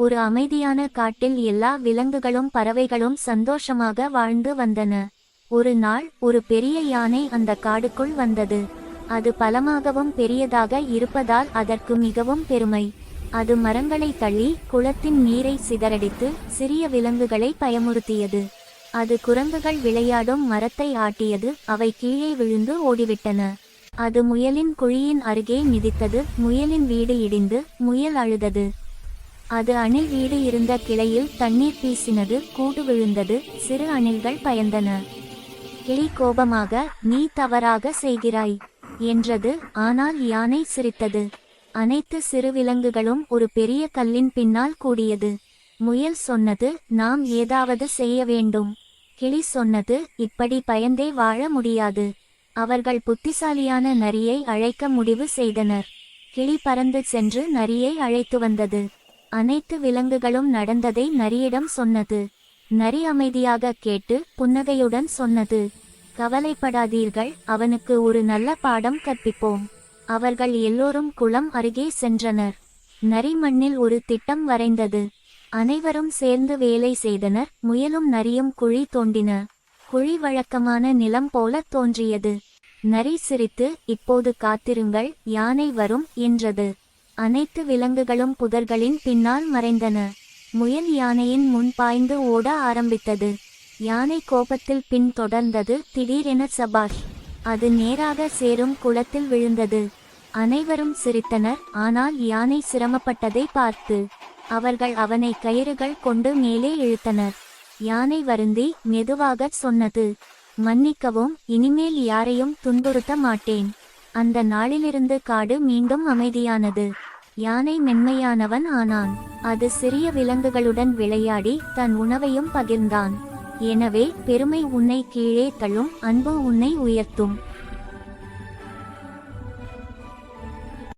ஒரு அமைதியான காட்டில் எல்லா விலங்குகளும் பறவைகளும் சந்தோஷமாக வாழ்ந்து வந்தன. ஒரு நாள் ஒரு பெரிய யானை அந்த காடுக்குள் வந்தது. அது பலமாகவும் பெரியதாக இருப்பதால் அதற்கு மிகவும் பெருமை. அது மரங்களை தள்ளி குளத்தின் நீரை சிதறடித்து சிறிய விலங்குகளை பயமுறுத்தியது. அது குரங்குகள் விளையாடும் மரத்தை ஆட்டியது. அவை கீழே விழுந்து ஓடிவிட்டன. அது முயலின் குழியின் அருகே மிதித்தது. முயலின் வீடு இடிந்து முயல் அழுதது. அது அணில் வீடு இருந்த கிளையில் தண்ணீர் பீசினது. கூடு விழுந்தது. சிறு அணில்கள் பயந்தன. கிளி கோபமாக, நீ தவறாக செய்கிறாய் என்றது. ஆனால் யானை சிரித்தது. அனைத்து சிறு விலங்குகளும் ஒரு பெரிய கல்லின் பின்னால் கூடியது. முயல் சொன்னது, நாம் ஏதாவது செய்ய வேண்டும். கிளி சொன்னது, இப்படி பயந்தே வாழ முடியாது. அவர்கள் புத்திசாலியான நரியை அழைக்க முடிவு செய்தனர். கிளி பறந்து சென்று நரியை அழைத்து வந்தது. அனைத்து விலங்குகளும் நடந்ததை நரியிடம் சொன்னது. நரி அமைதியாக கேட்டு புன்னகையுடன் சொன்னது, கவலைப்படாதீர்கள், அவனுக்கு ஒரு நல்ல பாடம் கற்பிப்போம். அவர்கள் எல்லோரும் குளம் அருகே சென்றனர். நரி மண்ணில் ஒரு திட்டம் வரைந்தது. அனைவரும் சேர்ந்து வேலை செய்தனர். முயலும் நரியும் குழி தோண்டின. குழி வழக்கமான நிலம் போல தோன்றியது. நரி சிரித்து, இப்போது காத்திருங்கள், யானை வரும் என்றது. அனைத்து விலங்குகளும் புதர்களின் பின்னால் மறைந்தன. முயல் யானையின் முன் பாய்ந்து ஓட ஆரம்பித்தது. யானை கோபத்தில் பின் தொடர்ந்தது. திடீரென சபாஷ்! அது நேராக சேரும் குளத்தில் விழுந்தது. அனைவரும் சிரித்தனர். ஆனால் யானை சிரமப்பட்டதை பார்த்து அவர்கள் அவனை கயிறுகள் கொண்டு மேலே இழுத்தனர். யானை வருந்தி மெதுவாகச் சொன்னது, மன்னிக்கவும், இனிமேல் யாரையும் துன்புறுத்த மாட்டேன். அந்த நாளிலிருந்து காடு மீண்டும் அமைதியானது. யானை மென்மையானவன் ஆனான். அது சிறிய விலங்குகளுடன் விளையாடி தன் உணவையும் பகிர்ந்தான். எனவே பெருமை உன்னை கீழே தள்ளும், அன்பு உன்னை உயர்த்தும்.